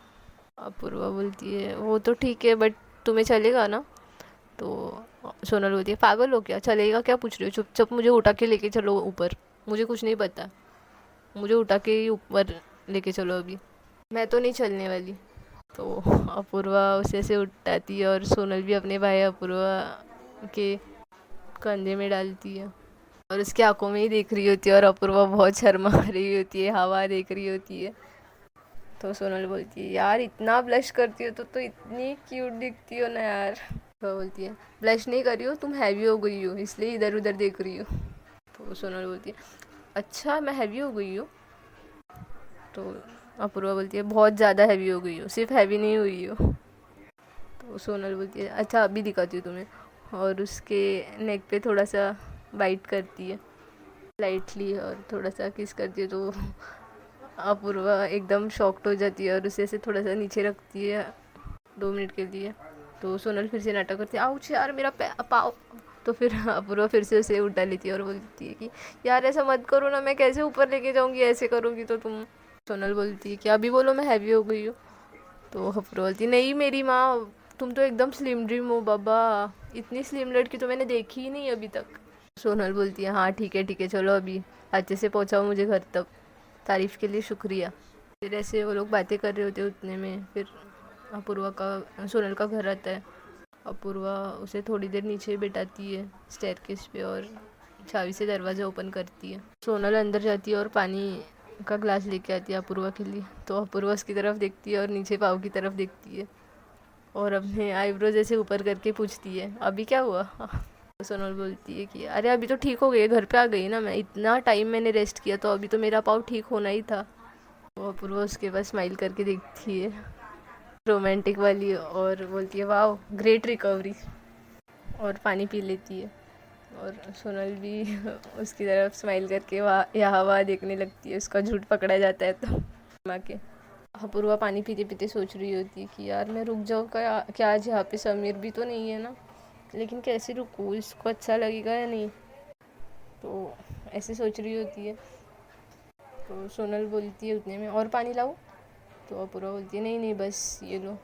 अपूर्वा बोलती है वो तो ठीक है बट तुम्हें चलेगा ना। तो सोनल बोलती है पागल हो क्या, चलेगा क्या पूछ रही हो, चुपचाप मुझे उठा के लेके चलो ऊपर, मुझे कुछ नहीं पता, मुझे उठा के ही ऊपर लेके चलो अभी, मैं तो नहीं चलने वाली। तो अपूर्वा उसे से उठाती है और सोनल भी अपने भाई अपूर्वा के कंधे में डालती है और उसकी आंखों में ही देख रही होती है और अपूर्वा बहुत शर्मा रही होती है, हवा देख रही होती है। तो सोनल बोलती है यार इतना ब्लश करती हो तो इतनी क्यूट दिखती हो ना यार। तो बोलती है ब्लश नहीं कर रही हो, तुम हैवी हो गई हो इसलिए इधर उधर देख रही हो। तो सोनल बोलती है अच्छा मैं हैवी हो गई हूँ। तो अपूर्वा बोलती है बहुत ज़्यादा हैवी हो गई हो, सिर्फ हैवी नहीं हुई हो। तो सोनल बोलती है अच्छा अभी दिखाती हूँ तुम्हें, और उसके नेक पे थोड़ा सा बाइट करती है लाइटली और थोड़ा सा किस करती है। तो अपूर्वा एकदम शॉक्ड हो जाती है और उसे ऐसे थोड़ा सा नीचे रखती है 2 मिनट के लिए। तो सोनल फिर से नाटक करती है आउच यार मेरा पाँव। तो फिर अपूर्वा फिर से उसे उठा लेती है और बोलती है कि यार ऐसा मत करो ना, मैं कैसे ऊपर लेके जाऊंगी, ऐसे करोगी तो तुम। सोनल बोलती है कि अभी बोलो मैं हैवी हो गई हूँ। तो अपूर्वा बोलती है नहीं मेरी माँ, तुम तो एकदम स्लिम ड्रीम हो बाबा, इतनी स्लिम लड़की तो मैंने देखी ही नहीं अभी तक। सोनल बोलती है हाँ ठीक है चलो अभी अच्छे से पहुँचाओ मुझे घर तक, तारीफ़ के लिए शुक्रिया। फिर ऐसे वो लोग बातें कर रहे होते उतने में फिर अपूर्वा का सोनल का घर आता है। अपूर्वा उसे थोड़ी देर नीचे बिठाती है स्टेयरकेस पे और चाबी से दरवाज़ा ओपन करती है। सोनल अंदर जाती है और पानी का ग्लास लेके आती है अपूर्वा के लिए। तो अपूर्वा उसकी तरफ देखती है और नीचे पाँव की तरफ देखती है और अपने आईब्रोज ऐसे ऊपर करके पूछती है अभी क्या हुआ। तो सोनल बोलती है कि अरे अभी तो ठीक हो गई, घर पे आ गई ना मैं, इतना टाइम मैंने रेस्ट किया तो अभी तो मेरा पाँव ठीक होना ही था। तो अपूर्वा उसके पास स्माइल करके देखती है रोमांटिक वाली और बोलती है वाह ग्रेट रिकवरी, और पानी पी लेती है। और सोनल भी उसकी तरफ स्माइल करके वहाँ यहाँ वहाँ देखने लगती है, उसका झूठ पकड़ा जाता है तो माँ के। अपूर्वा पानी पीते पीते सोच रही होती है कि यार मैं रुक जाऊँ क्या आज यहाँ पे समीर भी तो नहीं है ना, लेकिन कैसे रुकूँ, इसको अच्छा लगेगा या नहीं। तो ऐसे सोच रही होती है। तो सोनल बोलती है उतने में और पानी लाऊं। तो अपूर्वा बोलती है नहीं नहीं बस ये लो।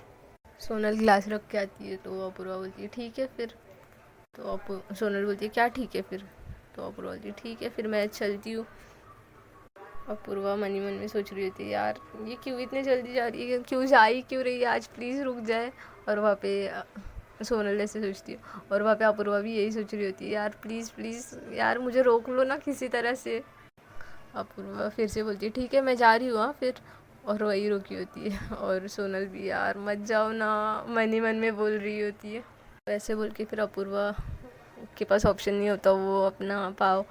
सोनल गिलास रख के आती है तो अपूर्वा बोलती है ठीक है फिर। तो सोनल बोलती है क्या ठीक है फिर। तो अपूर्वा बोलती है ठीक है फिर मैं चलती हूँ। अपूर्वा मनी मन में सोच रही होती है यार ये क्यों इतने जल्दी जा रही है, क्यों जा ही क्यों रही है आज, प्लीज़ रुक जाए। और वहाँ पे सोनल ऐसे सोचती है और वहाँ पे अपूर्वा भी यही सोच रही होती है यार प्लीज़ प्लीज़ यार मुझे रोक लो ना किसी तरह से। अपूर्वा फिर से बोलती है ठीक है मैं जा रही हूँ हाँ फिर। और वही रुकी होती है और सोनल भी यार मत जाओ ना मन ही मन में बोल रही होती है। ऐसे बोल के फिर अपूर्वा के पास ऑप्शन नहीं होता, वो अपना पाँव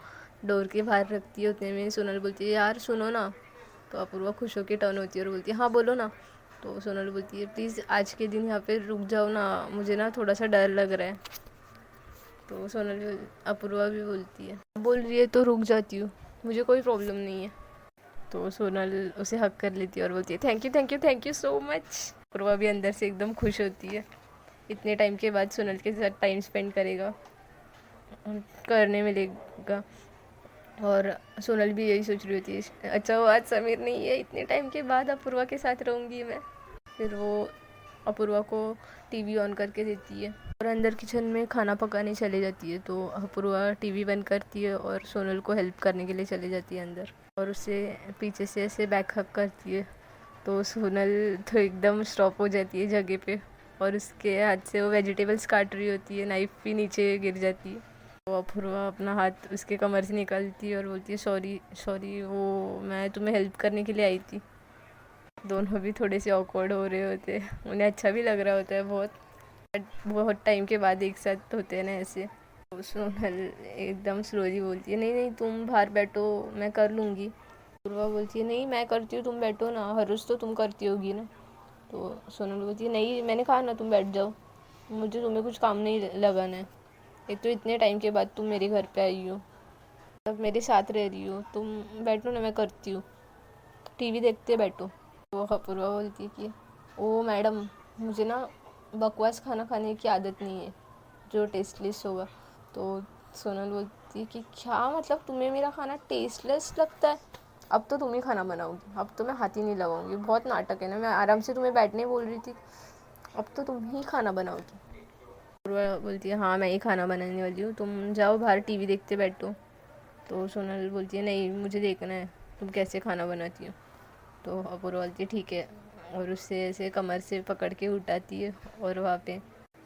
डोर के बाहर रखती है। उतने में सोनल बोलती है यार सुनो ना। तो अपूर्वा खुश होकर टर्न होती है और बोलती है हाँ बोलो ना। तो सोनल बोलती है प्लीज़ आज के दिन यहाँ पे रुक जाओ ना, मुझे ना थोड़ा सा डर लग रहा है। तो सोनल भी अपूर्वा भी बोलती है बोल रही है तो रुक जाती हूँ, मुझे कोई प्रॉब्लम नहीं है। तो सोनल उसे हक कर लेती है और बोलती है thank you thank you thank you so much. Apoorva भी अंदर से एकदम खुश होती है, इतने टाइम के बाद सोनल के साथ टाइम स्पेंड करने मिलेगा। और सोनल भी यही सोच रही होती है अच्छा वो आज समीर नहीं है, इतने टाइम के बाद अपूर्वा के साथ रहूँगी मैं। फिर वो अपूर्वा को टीवी ऑन करके देती है और अंदर किचन में खाना पकाने चले जाती है। तो अपूर्वा टीवी बंद करती है और सोनल को हेल्प करने के लिए चली जाती है अंदर और उसे पीछे से ऐसे बैक हक करती है। तो सोनल तो एकदम स्टॉप हो जाती है जगह पे और उसके हाथ से वो वेजिटेबल्स काट रही होती है, नाइफ भी नीचे गिर जाती है। तो अपूर्वा अपना हाथ उसके कमर से निकालती है और बोलती है सॉरी सॉरी, वो मैं तुम्हें हेल्प करने के लिए आई थी। दोनों भी थोड़े से ऑकवर्ड हो रहे होते हैं, उन्हें अच्छा भी लग रहा होता है बहुत टाइम के बाद एक साथ होते हैं ना ऐसे। तो सोनल एकदम स्लोली बोलती है नहीं नहीं तुम बाहर बैठो मैं कर लूँगी। अपूर्वा बोलती है नहीं मैं करती हूँ तुम बैठो ना, हर रोज़ तो तुम करती होगी ना। तो सोनल बोलती है नहीं मैंने कहा ना तुम बैठ जाओ, मुझे तुम्हें कुछ काम नहीं लगाना है। एक तो इतने टाइम के बाद तुम मेरे घर पे आई हो, तब मेरे साथ रह रही हो, तुम बैठो ना मैं करती हूँ, टीवी देखते बैठो। तो अपूर्वा बोलती है कि ओ मैडम मुझे ना बकवास खाना खाने की आदत नहीं है जो टेस्टलेस होगा। तो सोनल बोलती है कि क्या मतलब तुम्हें मेरा खाना टेस्टलेस लगता है, अब तो तुम ही खाना बनाओगी, अब तो मैं हाथ ही नहीं लगाऊंगी, बहुत नाटक है ना, मैं आराम से तुम्हें बैठने बोल रही थी, अब तो तुम ही खाना बनाओगी। अपूर्वा बोलती है हाँ मैं ही खाना बनाने वाली हूँ, तुम जाओ बाहर टीवी देखते बैठो। तो सोनल बोलती है नहीं मुझे देखना है तुम कैसे खाना बनाती हो। तो अपूर्वा बोलती है ठीक है और उससे ऐसे कमर से पकड़ के उठाती है और वहाँ पे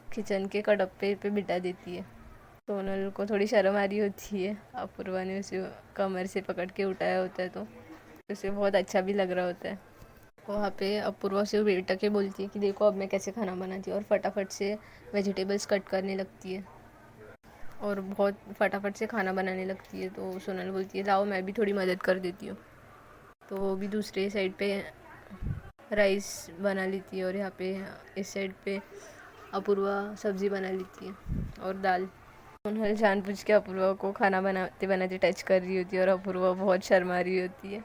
किचन के कड़प्पे पे बिठा देती है। सोनल को थोड़ी शर्म आ रही होती है, अपूर्वा ने उसे कमर से पकड़ के उठाया होता है तो उसे बहुत अच्छा भी लग रहा होता है। वहाँ पे अपूर्वा से बेटा के बोलती है कि देखो अब मैं कैसे खाना बनाती हूँ और फटाफट से वेजिटेबल्स कट करने लगती है और बहुत फटाफट से खाना बनाने लगती है। तो सोनल बोलती है लाओ मैं भी थोड़ी मदद कर देती हूँ। तो वो भी दूसरे साइड पे राइस बना लेती है और यहाँ पे इस साइड पे अपूर्वा सब्ज़ी बना लेती है और दाल। सोनल जानबूझ के अपूर्वा को खाना बनाते बनाते टच कर रही होती है और अपूर्वा बहुत शर्मा रही होती है।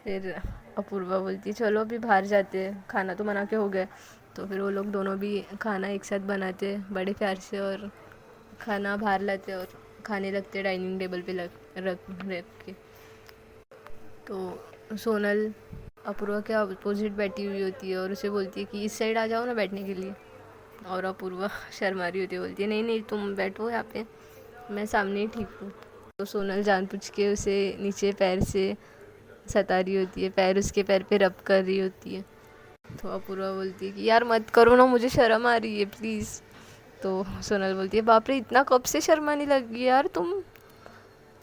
फिर अपूर्वा बोलती है चलो अभी बाहर जाते हैं, खाना तो बना के हो गया। तो फिर वो लोग दोनों भी खाना एक साथ बनाते बड़े प्यार से और खाना बाहर लाते और खाने लगते डाइनिंग टेबल पे रख के। तो सोनल अपूर्वा के अपोजिट बैठी हुई होती है और उसे बोलती है कि इस साइड आ जाओ ना बैठने के लिए। और अपूर्वा शर्मा रही होती है, बोलती है नहीं नहीं तुम बैठो यहाँ पे, मैं सामने ही ठीक हूँ। तो सोनल जानबूझ के उसे नीचे पैर से सता रही होती है, पैर उसके पैर पे रब कर रही होती है। तो अपूर्वा बोलती है कि यार मत करो ना, मुझे शर्म आ रही है प्लीज़। तो सोनल बोलती है बाप रे इतना कब से शर्माने लगी यार तुम,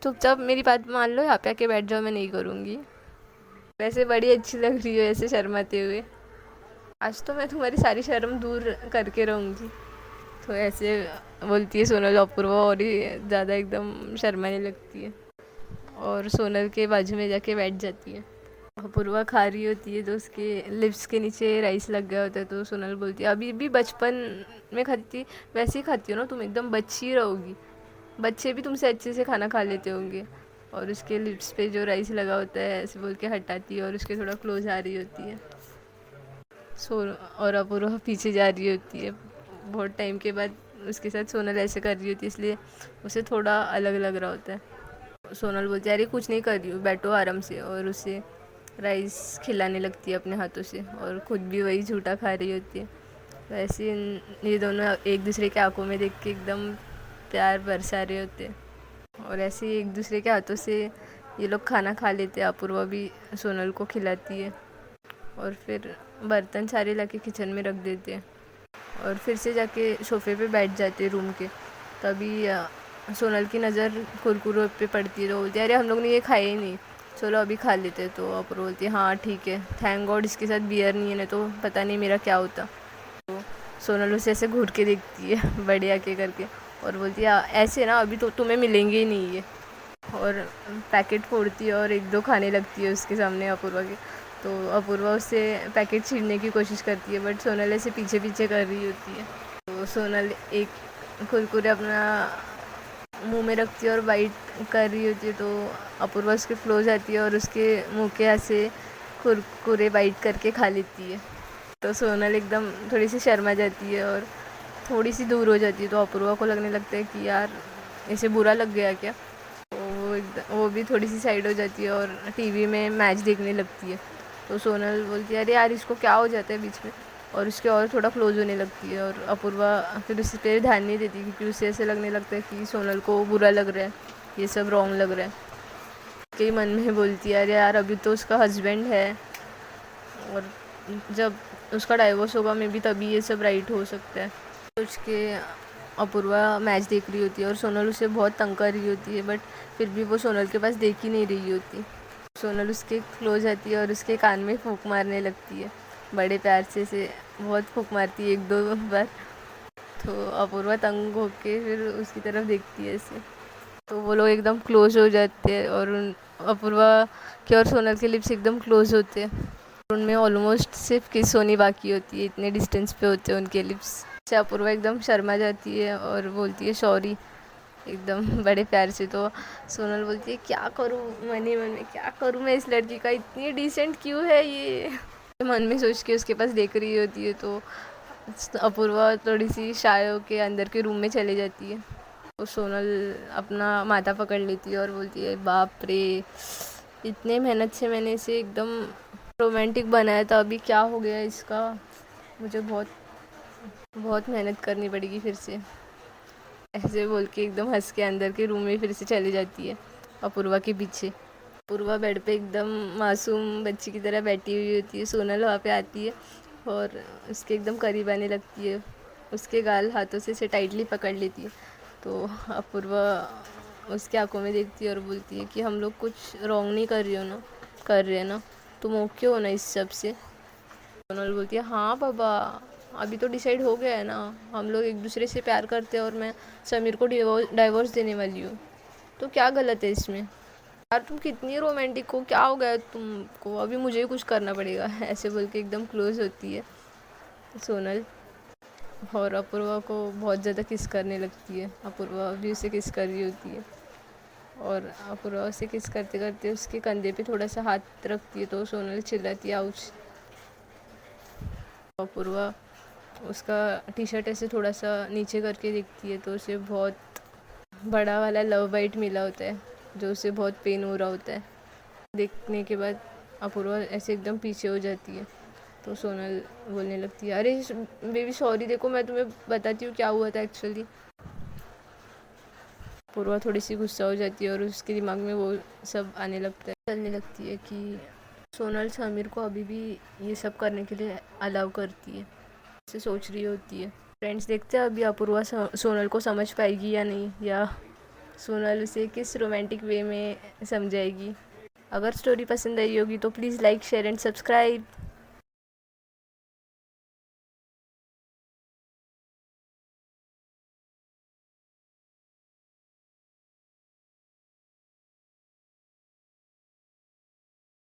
चुपचाप मेरी बात मान लो, यहाँ पे आके बैठ जाओ, मैं नहीं करूँगी। वैसे बड़ी अच्छी लग रही हो ऐसे शर्माते हुए, आज तो मैं तुम्हारी सारी शर्म दूर करके रहूँगी। तो ऐसे बोलती है सोनल अपूर्वा और ही ज़्यादा एकदम शर्माने लगती है और सोनल के बाजू में जाके बैठ जाती है। अपूर्वा खा रही होती है तो उसके लिप्स के नीचे राइस लग गया होता है। तो सोनल बोलती है अभी भी बचपन में खाती थी वैसे ही खाती हो ना तुम, एकदम बच्ची रहोगी, बच्चे भी तुमसे अच्छे से खाना खा लेते होंगे। और उसके लिप्स पे जो राइस लगा होता है ऐसे बोल के हटाती है और उसके थोड़ा क्लोज आ रही होती है। और अपूर्वा पीछे जा रही होती है, बहुत टाइम के बाद उसके साथ सोनल ऐसे कर रही होती है इसलिए उसे थोड़ा अलग लग रहा होता है। सोनल बोलती है अरे कुछ नहीं कर रही हूँ बैठो आराम से, और उसे राइस खिलाने लगती है अपने हाथों से और ख़ुद भी वही झूठा खा रही होती है। वैसे ये दोनों एक दूसरे के आंखों में देख के एकदम प्यार बरसा रहे होते हैं और ऐसे ही एक दूसरे के हाथों से ये लोग खाना खा लेते हैं। अपूर्वा भी सोनल को खिलाती है और फिर बर्तन सारे लाके किचन में रख देते हैं और फिर से जाके सोफ़े पे बैठ जाते रूम के। तभी सोनल की नज़र कुरकुरे पे पड़ती है तो बोलती है अरे हम लोग ने ये खाए ही नहीं, चलो अभी खा लेते हैं। तो अपूर्वा बोलती है हाँ ठीक है, थैंक गॉड इसके साथ बियर नहीं है, नहीं तो पता नहीं मेरा क्या होता। तो सोनल उसे ऐसे घूर के देखती है बढ़िया के करके और बोलती है ऐसे ना अभी तो तुम्हें मिलेंगे ही नहीं ये, और पैकेट फोड़ती है और एक दो खाने लगती है उसके सामने अपूर्वा के। तो अपूर्वा उससे पैकेट छीनने की कोशिश करती है बट सोनल ऐसे पीछे पीछे कर रही होती है। तो सोनल एक कुरकुरे अपना मुंह में रखती है और बाइट कर रही होती है, तो अपूर्वा उसके फ्लो जाती है और उसके मुंह के ऐसे कुरकुरे बाइट करके खा लेती है। तो सोनल एकदम थोड़ी सी शर्मा जाती है और थोड़ी सी दूर हो जाती है। तो अपूर्वा को लगने लगता है कि यार इसे बुरा लग गया क्या। तो वो भी थोड़ी सी साइड हो जाती है और टीवी में मैच देखने लगती है। तो सोनल बोलती है अरे यार इसको क्या हो जाता है बीच में, और उसके और थोड़ा क्लोज होने लगती है। और अपूर्वा फिर उस पर ध्यान नहीं देती क्योंकि उसे ऐसे लगने लगता है कि सोनल को बुरा लग रहा है, ये सब रॉन्ग लग रहा है। कई मन में बोलती है अरे यार अभी तो उसका हस्बैंड है और जब उसका डाइवोर्स होगा मे बी तभी ये सब राइट हो सकता है। सोच के अपूर्वा मैच देख रही होती है और सोनल उसे बहुत तंग कर रही होती है बट फिर भी वो सोनल के पास देख ही नहीं रही होती। सोनल उसके क्लोज आती है और उसके कान में फूंक मारने लगती है बड़े प्यार से बहुत फूंक मारती है एक दो बार। तो अपूर्वा तंग होके फिर उसकी तरफ देखती है ऐसे। तो वो लोग एकदम क्लोज हो जाते हैं और अपूर्वा के और सोनल के लिप्स एकदम क्लोज होते हैं। उनमें ऑलमोस्ट सिर्फ किस होनी बाकी होती है, इतने डिस्टेंस पे होते हैं उनके लिप्स से। अपूर्वा एकदम शर्मा जाती है और बोलती है सॉरी एकदम बड़े प्यार से। तो सोनल बोलती है क्या करूँ, मन ही मन में क्या करूँ मैं इस लड़की का, इतनी डिसेंट क्यों है ये, मन में सोच के उसके पास देख रही होती है। तो अपूर्वा थोड़ी सी शाय होके अंदर के रूम में चली जाती है। तो सोनल अपना माथा पकड़ लेती है और बोलती है बाप रे, इतने मेहनत से मैंने इसे एकदम रोमांटिक बनाया था, अभी क्या हो गया इसका, मुझे बहुत बहुत मेहनत करनी पड़ेगी फिर से, ऐसे बोल के एकदम हंस के अंदर के रूम में फिर से चली जाती है अपूर्वा के पीछे। अपूर्वा बेड पे एकदम मासूम बच्ची की तरह बैठी हुई होती है। सोनल वहाँ पे आती है और उसके एकदम करीब आने लगती है, उसके गाल हाथों से इसे टाइटली पकड़ लेती है। तो अपूर्वा उसके आंखों में देखती है और बोलती है कि हम लोग कुछ रॉन्ग नहीं कर रहे हैं ना, तुम ओके हो ना इस सब से। सोनल बोलती है हाँ बाबा, अभी तो डिसाइड हो गया है ना, हम लोग एक दूसरे से प्यार करते हैं और मैं समीर को डाइवोर्स देने वाली हूँ, तो क्या गलत है इसमें। यार तुम कितनी रोमांटिक हो, क्या हो गया तुमको, अभी मुझे ही कुछ करना पड़ेगा, ऐसे बोल के एकदम क्लोज होती है सोनल और अपूर्वा को बहुत ज़्यादा किस करने लगती है। अपूर्वा भी उसे किस कर रही होती है और अपूर्वा उसे किस करते करते उसके कंधे पे थोड़ा सा हाथ रखती है। तो सोनल चिल्लाती है आउच। अपूर्वा उसका टी शर्ट ऐसे थोड़ा सा नीचे करके देखती है तो उसे बहुत बड़ा वाला लव बाइट मिला होता है जो उसे बहुत पेन हो रहा होता है। देखने के बाद अपूर्वा ऐसे एकदम पीछे हो जाती है। तो सोनल बोलने लगती है अरे बेबी सॉरी, देखो मैं तुम्हें बताती हूँ क्या हुआ था एक्चुअली। अपूर्वा थोड़ी सी गुस्सा हो जाती है और उसके दिमाग में वो सब आने लगता है, चलने लगती है कि सोनल समीर को अभी भी ये सब करने के लिए अलाउ करती है, ऐसे सोच रही होती है। फ्रेंड्स देखते हैं अभी अपूर्वा सोनल को समझ पाएगी या नहीं, या सोनल उसे किस रोमांटिक वे में समझाएगी। अगर स्टोरी पसंद आई होगी तो please like share and subscribe.